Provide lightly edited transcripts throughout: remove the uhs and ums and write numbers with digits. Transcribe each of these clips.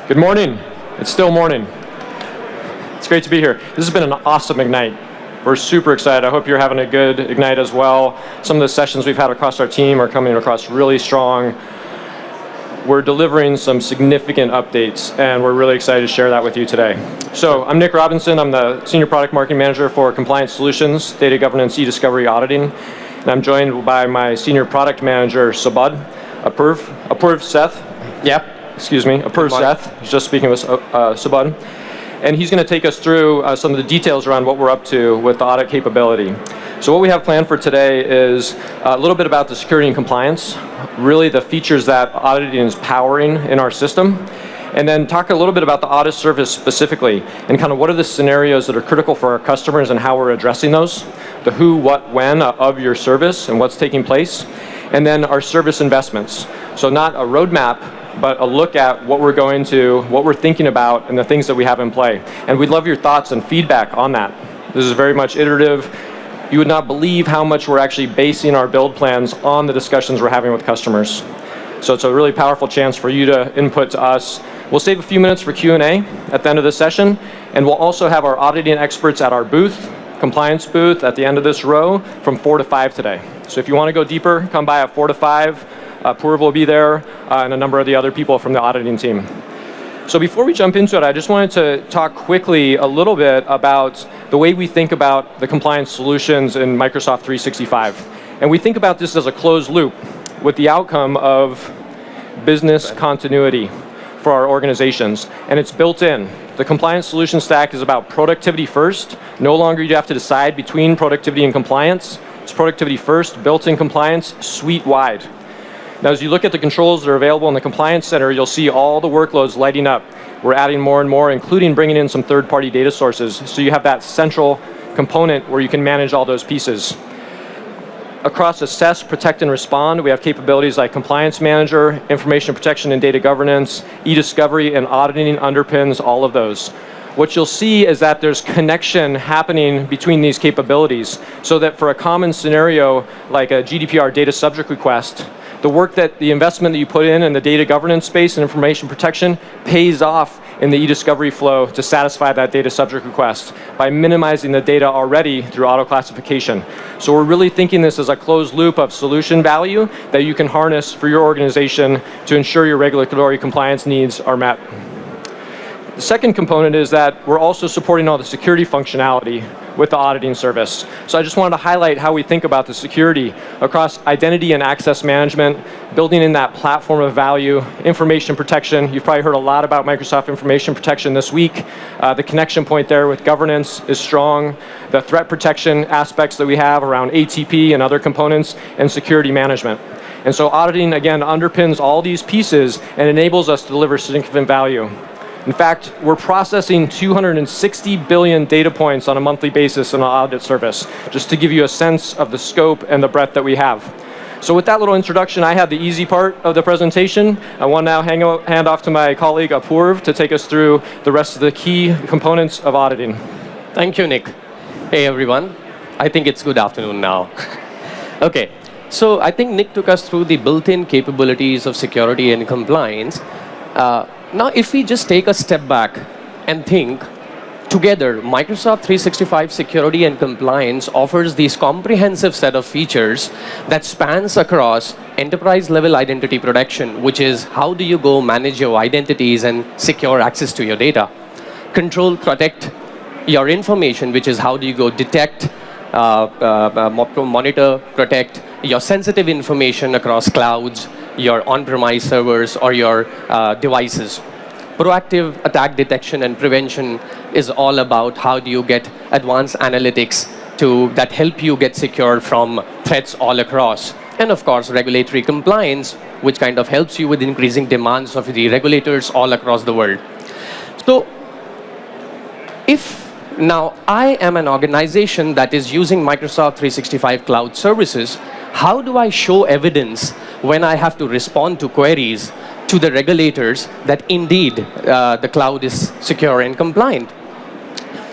Good morning. It's still morning. It's great to be here. This has been an awesome Ignite. We're super excited. I hope you're having a good Ignite as well. Some of the sessions we've had across our team are coming across really strong. We're delivering some significant updates, and we're really excited to share that with you today. So I'm Nick Robinson. I'm the Senior Product Marketing Manager for Compliance Solutions, Data Governance, E-Discovery, Auditing. And I'm joined by my Senior Product Manager, Subodh, Apurv Seth. Yep. Excuse me, Apurv Seth. He's just speaking with Subodh. And he's going to take us through some of the details around what we're up to with the audit capability. So what we have planned for today is a little bit about the security and compliance, really the features that auditing is powering in our system, and then talk a little bit about the audit service specifically, and kind of what are the scenarios that are critical for our customers and how we're addressing those, the who, what, when of your service and what's taking place, and then our service investments. So not a roadmap, but a look at what we're going to, what we're thinking about, and the things that we have in play. And we'd love your thoughts and feedback on that. This is very much iterative. You would not believe how much we're actually basing our build plans on the discussions we're having with customers. So it's a really powerful chance for you to input to us. We'll save a few minutes for Q&A at the end of this session, and we'll also have our auditing experts at our booth, compliance booth, at the end of this row from 4 to 5 today. So if you want to go deeper, come by at 4 to 5. Apurv will be there, and a number of the other people from the auditing team. So before we jump into it, I just wanted to talk quickly a little bit about the way we think about the compliance solutions in Microsoft 365. And we think about this as a closed loop with the outcome of business continuity for our organizations. And it's built in. The compliance solution stack is about productivity first. No longer do you have to decide between productivity and compliance. It's productivity first, built-in compliance, suite-wide. Now, as you look at the controls that are available in the Compliance Center, you'll see all the workloads lighting up. We're adding more and more, including bringing in some third-party data sources. So you have that central component where you can manage all those pieces. Across Assess, Protect, and Respond, we have capabilities like Compliance Manager, Information Protection and Data Governance, E-Discovery, and Auditing underpins all of those. What you'll see is that there's connection happening between these capabilities, so that for a common scenario like a GDPR data subject request, the work that the investment that you put in the data governance space and information protection pays off in the e-discovery flow to satisfy that data subject request by minimizing the data already through auto classification. So we're really thinking this as a closed loop of solution value that you can harness for your organization to ensure your regulatory compliance needs are met. The second component is that we're also supporting all the security functionality with the auditing service. So I just wanted to highlight how we think about the security across identity and access management, building in that platform of value, information protection. You've probably heard a lot about Microsoft Information Protection this week. The connection point there with governance is strong. The threat protection aspects that we have around ATP and other components, and security management. And so auditing, again, underpins all these pieces and enables us to deliver significant value. In fact, we're processing 260 billion data points on a monthly basis in our audit service, just to give you a sense of the scope and the breadth that we have. So with that little introduction, I had the easy part of the presentation. I want to now hand off to my colleague Apurv to take us through the rest of the key components of auditing. Thank you, Nick. Hey, everyone. I think it's good afternoon now. Okay, so I think Nick took us through the built-in capabilities of security and compliance. Now, if we just take a step back and think, together, Microsoft 365 Security and Compliance offers these comprehensive set of features that spans across enterprise-level identity protection, which is how do you go manage your identities and secure access to your data. Control, protect your information, which is how do you go detect, monitor, protect your sensitive information across clouds, your on-premise servers, or your devices. Proactive attack detection and prevention is all about how do you get advanced analytics that help you get secure from threats all across. And of course, regulatory compliance, which kind of helps you with increasing demands of the regulators all across the world. So if now I am an organization that is using Microsoft 365 Cloud Services, how do I show evidence when I have to respond to queries to the regulators that indeed the cloud is secure and compliant?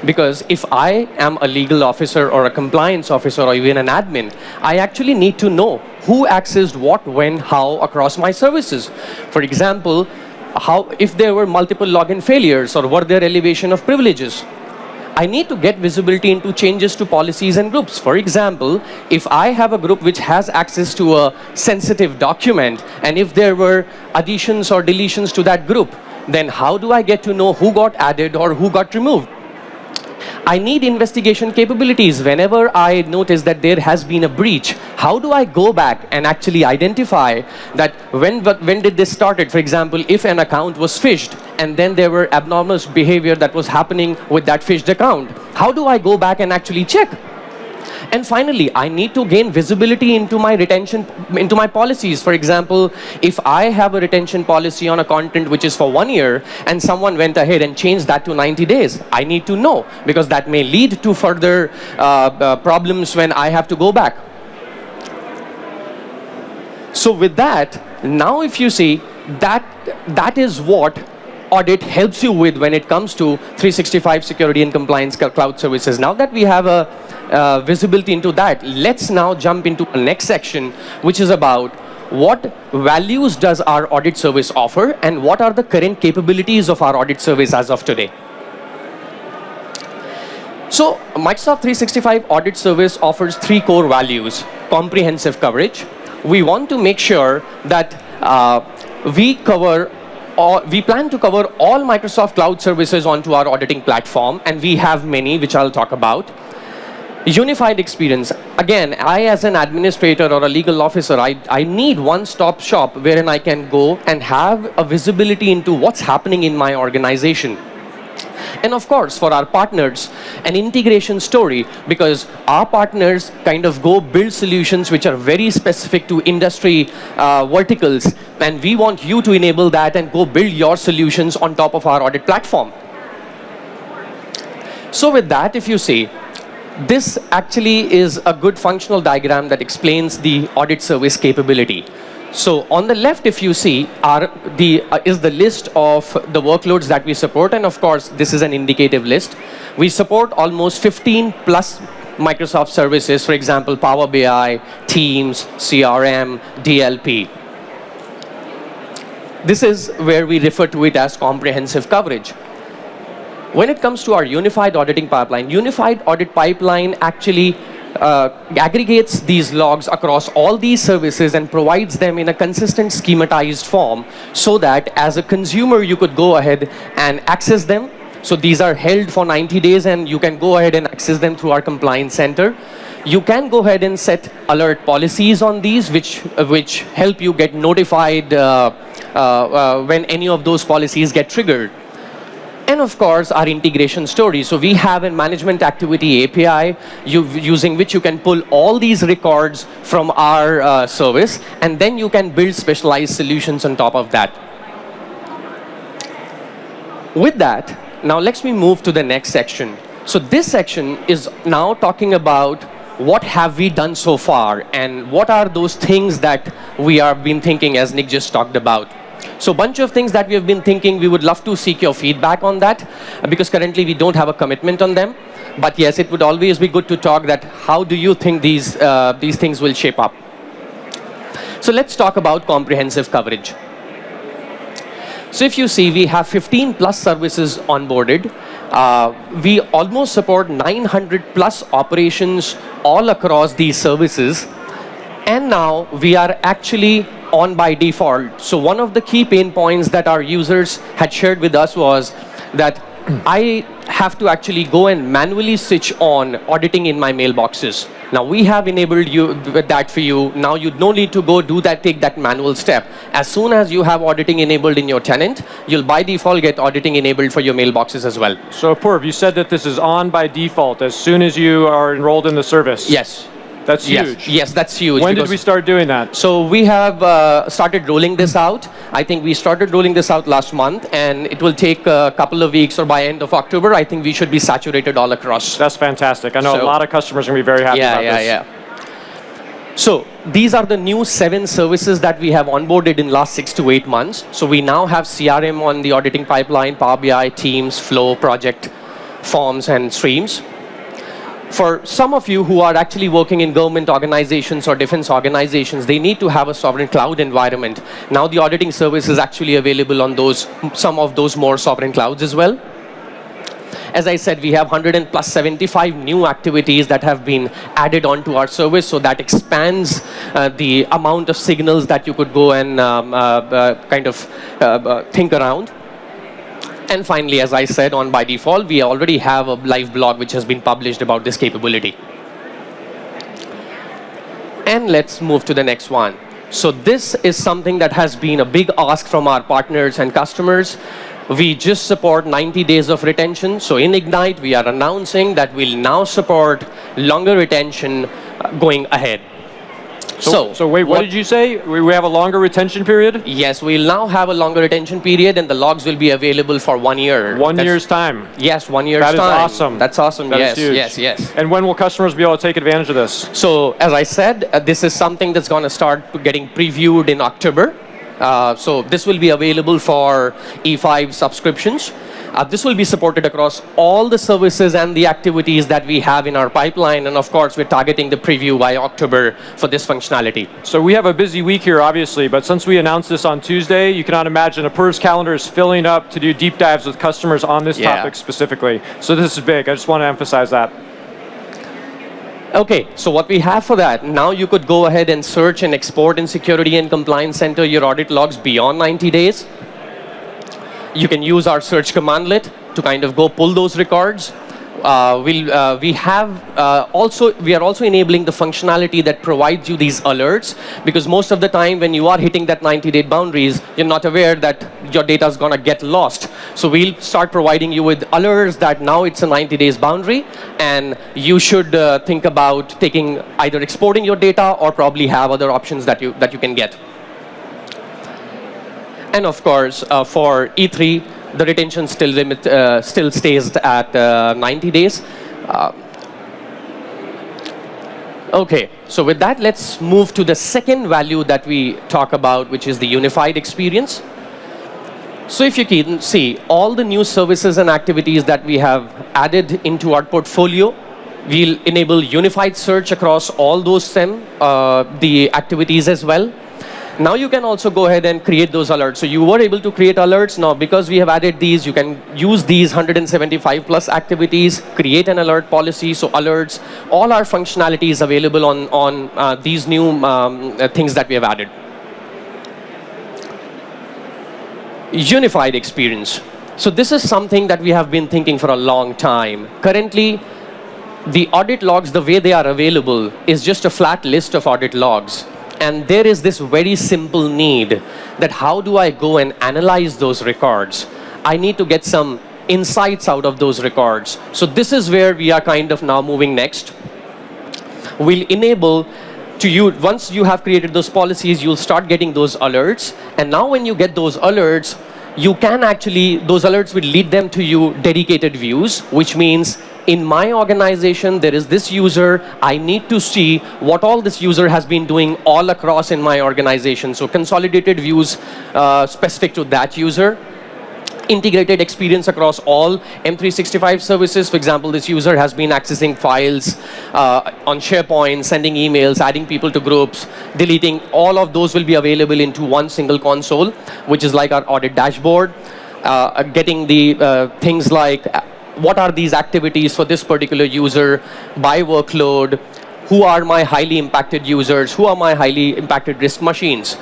Because if I am a legal officer or a compliance officer or even an admin, I actually need to know who accessed what, when, how across my services. For example, if there were multiple login failures or were there elevation of privileges. I need to get visibility into changes to policies and groups. For example, if I have a group which has access to a sensitive document, and if there were additions or deletions to that group, then how do I get to know who got added or who got removed? I need investigation capabilities. Whenever I notice that there has been a breach, how do I go back and actually identify that when did this started? For example, if an account was phished and then there were abnormal behavior that was happening with that phished account, how do I go back and actually check? And finally, I need to gain visibility into my retention, into my policies. For example, if I have a retention policy on a content which is for 1 year and someone went ahead and changed that to 90 days, I need to know, because that may lead to further problems when I have to go back. So with that, now if you see, that is what audit helps you with when it comes to 365 security and compliance cloud services. Now that we have a visibility into that, let's now jump into the next section, which is about what values does our audit service offer and what are the current capabilities of our audit service as of today. So Microsoft 365 audit service offers 3 core values. Comprehensive coverage. We want to make sure that we plan to cover all Microsoft cloud services onto our auditing platform, and we have many, which I'll talk about. Unified experience. Again, I as an administrator or a legal officer, I need one-stop shop wherein I can go and have a visibility into what's happening in my organization. And of course, for our partners, an integration story, because our partners kind of go build solutions which are very specific to industry verticals, and we want you to enable that and go build your solutions on top of our audit platform. So with that, if you see, this actually is a good functional diagram that explains the audit service capability. So on the left, if you see, is the list of the workloads that we support. And of course, this is an indicative list. We support almost 15 plus Microsoft services, for example, Power BI, Teams, CRM, DLP. This is where we refer to it as comprehensive coverage. When it comes to our unified auditing pipeline, unified audit pipeline actually aggregates these logs across all these services and provides them in a consistent schematized form so that as a consumer you could go ahead and access them. So these are held for 90 days and you can go ahead and access them through our compliance center. You can go ahead and set alert policies on these which help you get notified when any of those policies get triggered. And of course, our integration story. So we have a management activity API using which you can pull all these records from our service, and then you can build specialized solutions on top of that. With that, now let's move to the next section. So this section is now talking about what have we done so far and what are those things that we have been thinking, as Nick just talked about. So a bunch of things that we have been thinking, we would love to seek your feedback on that, because currently we don't have a commitment on them. But yes, it would always be good to talk that how do you think these things will shape up. So let's talk about comprehensive coverage. So if you see, we have 15 plus services onboarded. We almost support 900 plus operations all across these services. And now we are actually on by default. So one of the key pain points that our users had shared with us was that I have to actually go and manually switch on auditing in my mailboxes. Now we have enabled you with that for you. Now you don't need to go do that, take that manual step. As soon as you have auditing enabled in your tenant, you'll by default get auditing enabled for your mailboxes as well. So Purv, you said that this is on by default as soon as you are enrolled in the service. Yes. That's huge. Yes, that's huge. When did we start doing that? So we have started rolling this out. I think we started rolling this out last month, and it will take a couple of weeks, or by end of October, I think we should be saturated all across. That's fantastic. I know a lot of customers are going to be very happy about this. Yeah. So these are the new 7 services that we have onboarded in last 6 to 8 months. So we now have CRM on the auditing pipeline, Power BI, Teams, Flow, Project, Forms, and Streams. For some of you who are actually working in government organizations or defense organizations, they need to have a sovereign cloud environment. Now the auditing service is actually available on some of those more sovereign clouds as well. As I said, we have 175 new activities that have been added onto our service, so that expands the amount of signals that you could go and think around. And finally, as I said, by default, we already have a live blog which has been published about this capability. And let's move to the next one. So this is something that has been a big ask from our partners and customers. We just support 90 days of retention. So in Ignite, we are announcing that we'll now support longer retention going ahead. So wait, what did you say? We have a longer retention period? Yes, we'll now have a longer retention period, and the logs will be available for 1 year. One year's time? Yes, 1 year's time. That is awesome. That's awesome, that yes, is huge. yes. And when will customers be able to take advantage of this? So, as I said, this is something that's going to start getting previewed in October. So this will be available for E5 subscriptions. This will be supported across all the services and the activities that we have in our pipeline. And of course, we're targeting the preview by October for this functionality. So we have a busy week here, obviously, but since we announced this on Tuesday, you cannot imagine Apurv's calendar is filling up to do deep dives with customers on this topic specifically. So this is big. I just want to emphasize that. Okay, so what we have for that, now you could go ahead and search and export in Security and Compliance Center your audit logs beyond 90 days. You can use our search commandlet to kind of go pull those records. We are also enabling the functionality that provides you these alerts, because most of the time when you are hitting that 90-day boundaries, you're not aware that your data is going to get lost. So we'll start providing you with alerts that now it's a 90 days boundary, and you should think about either exporting your data or probably have other options that you can get. And of course, for E3, the retention still stays at 90 days. Okay, so with that, let's move to the second value that we talk about, which is the unified experience. So if you can see, all the new services and activities that we have added into our portfolio, we'll enable unified search across all those the activities as well. Now you can also go ahead and create those alerts. So you were able to create alerts. Now, because we have added these, you can use these 175 plus activities, create an alert policy. So alerts, all our functionality is available on these new things that we have added. Unified experience. So this is something that we have been thinking for a long time. Currently, the audit logs, the way they are available, is just a flat list of audit logs. And there is this very simple need that how do I go and analyze those records? I need to get some insights out of those records. So this is where we are kind of now moving next. We'll enable to you, once you have created those policies, you'll start getting those alerts. And now when you get those alerts, you can actually, those alerts will lead them to you dedicated views, which means in my organization, there is this user. I need to see what all this user has been doing all across in my organization. So consolidated views specific to that user. Integrated experience across all M365 services. For example, this user has been accessing files on SharePoint, sending emails, adding people to groups, deleting. All of those will be available into one single console, which is like our audit dashboard. Getting the things like what are these activities for this particular user by workload, who are my highly impacted users, who are my highly impacted risk machines.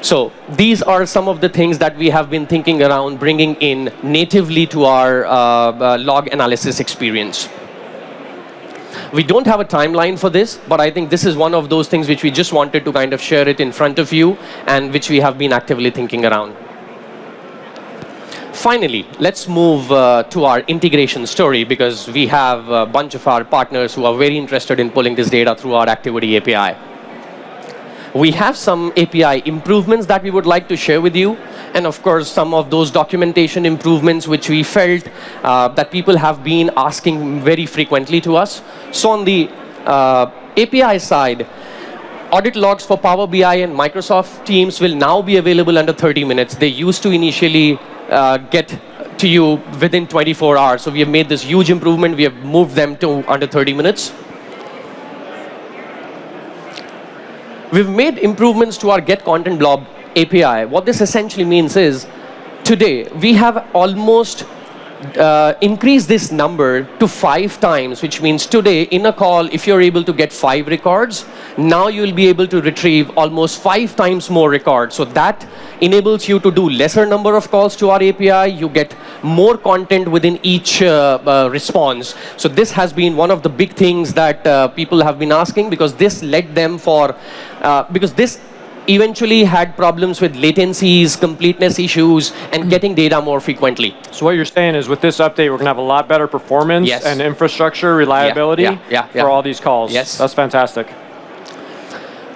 So these are some of the things that we have been thinking around bringing in natively to our log analysis experience. We don't have a timeline for this, but I think this is one of those things which we just wanted to kind of share it in front of you and which we have been actively thinking around. Finally, let's move to our integration story, because we have a bunch of our partners who are very interested in pulling this data through our Activity API. We have some API improvements that we would like to share with you, and of course, some of those documentation improvements which we felt that people have been asking very frequently to us. So on the API side, audit logs for Power BI and Microsoft Teams will now be available under 30 minutes. They used to initially get to you within 24 hours. So we have made this huge improvement. We have moved them to under 30 minutes. We've made improvements to our Get Content Blob API. What this essentially means is, today, we have almost increased this number to 5 times, which means today, in a call, if you're able to get 5 records, now you'll be able to retrieve almost 5 times more records. So that enables you to do lesser number of calls to our API. You get more content within each response. So this has been one of the big things that people have been asking, because this led them for, because this eventually had problems with latencies, completeness issues, and getting data more frequently. So what you're saying is, with this update, we're going to have a lot better performance Yes. and infrastructure reliability Yeah. for all these calls. Yes. That's fantastic.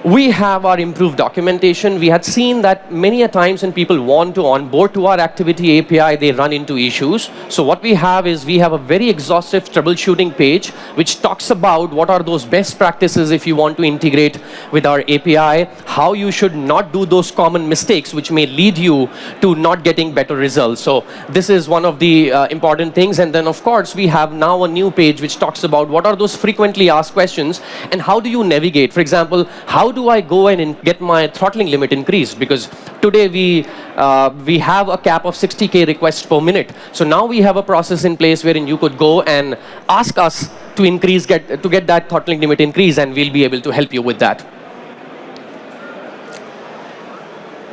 We have our improved documentation. We had seen that many a times when people want to onboard to our activity API, they run into issues. So what we have is, we have a very exhaustive troubleshooting page which talks about what are those best practices if you want to integrate with our API, how you should not do those common mistakes which may lead you to not getting better results. So this is one of the important things. And then, of course, we have now a new page which talks about what are those frequently asked questions and how do you navigate. For example, how do I go in and get my throttling limit increased? Because today we have a cap of 60K requests per minute. So now we have a process in place wherein you could go and ask us to get that throttling limit increase, and we'll be able to help you with that.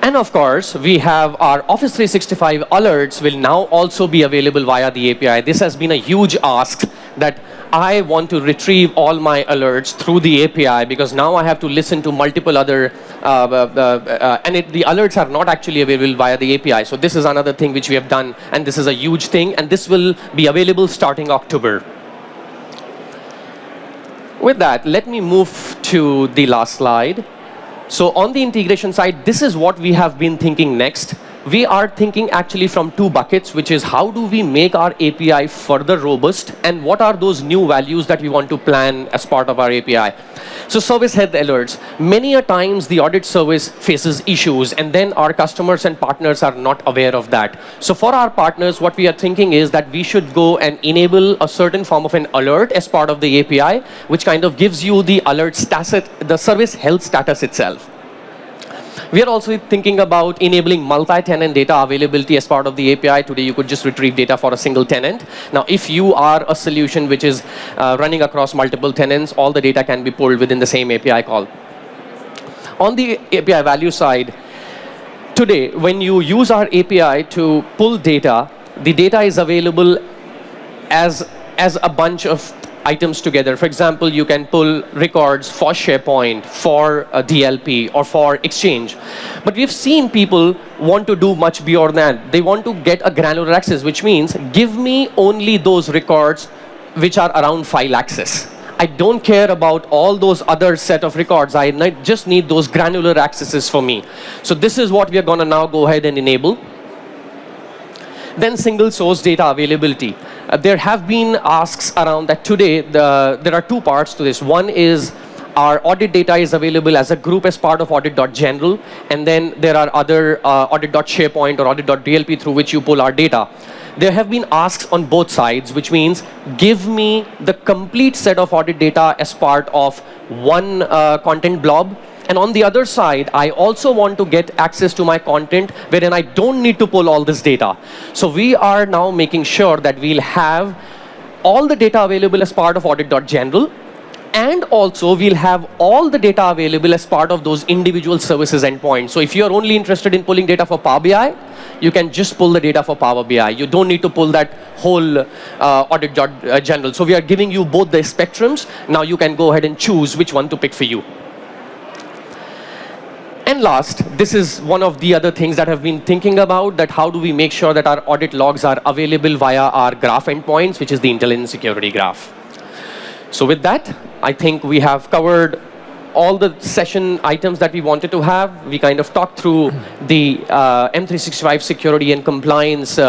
And of course, we have our Office 365 alerts will now also be available via the API. This has been a huge ask, that I want to retrieve all my alerts through the API, because now I have to listen to multiple other, the alerts are not actually available via the API. So this is another thing which we have done, and this is a huge thing, and this will be available starting October. With that, let me move to the last slide. So on the integration side, this is what we have been thinking next. We are thinking actually from 2 buckets, which is how do we make our API further robust, and what are those new values that we want to plan as part of our API. So service health alerts. Many a times the audit service faces issues, and then our customers and partners are not aware of that. So for our partners, what we are thinking is that we should go and enable a certain form of an alert as part of the API, which kind of gives you the alert status, the service health status itself. We are also thinking about enabling multi-tenant data availability as part of the API. Today, you could just retrieve data for a single tenant. Now, if you are a solution which is running across multiple tenants, all the data can be pulled within the same API call. On the API value side, today, when you use our API to pull data, the data is available as a bunch of items together. For example, you can pull records for SharePoint, for DLP, or for Exchange. But we've seen people want to do much beyond that. They want to get a granular access, which means give me only those records which are around file access. I don't care about all those other set of records. I just need those granular accesses for me. So this is what we are going to now go ahead and enable. Then single source data availability. There have been asks around that today. There are 2 parts to this. One is our audit data is available as a group as part of audit.general, and then there are other audit.sharepoint or audit.dlp through which you pull our data. There have been asks on both sides, which means give me the complete set of audit data as part of one content blob. And on the other side, I also want to get access to my content wherein I don't need to pull all this data. So we are now making sure that we'll have all the data available as part of audit.general, and also we'll have all the data available as part of those individual services endpoints. So if you're only interested in pulling data for Power BI, you can just pull the data for Power BI. You don't need to pull that whole audit.general. So we are giving you both the spectrums. Now you can go ahead and choose which one to pick for you. And last, this is one of the other things that I've been thinking about, that how do we make sure that our audit logs are available via our graph endpoints, which is the intelligence security graph. So with that, I think we have covered all the session items that we wanted to have. We kind of talked through the M365 security and compliance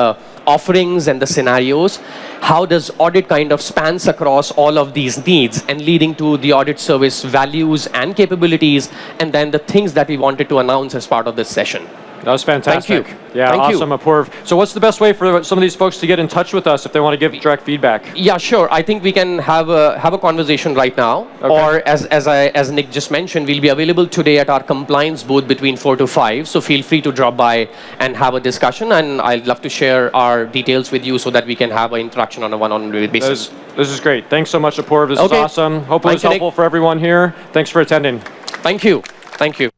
offerings and the scenarios. How does audit kind of spans across all of these needs and leading to the audit service values and capabilities, and then the things that we wanted to announce as part of this session. That was fantastic. Thank you. Yeah, Thank you. awesome, Apoorv. So what's the best way for some of these folks to get in touch with us if they want to give direct feedback? Yeah, sure. I think we can have a conversation right now. Okay. Or as Nick just mentioned, we'll be available today at our compliance booth between 4 to 5. So feel free to drop by and have a discussion. And I'd love to share our details with you so that we can have an interaction on a one-on-one basis. This is great. Thanks so much, Apoorv. This is awesome. Hopefully it's helpful for everyone here. Thanks for attending. Thank you. Thank you.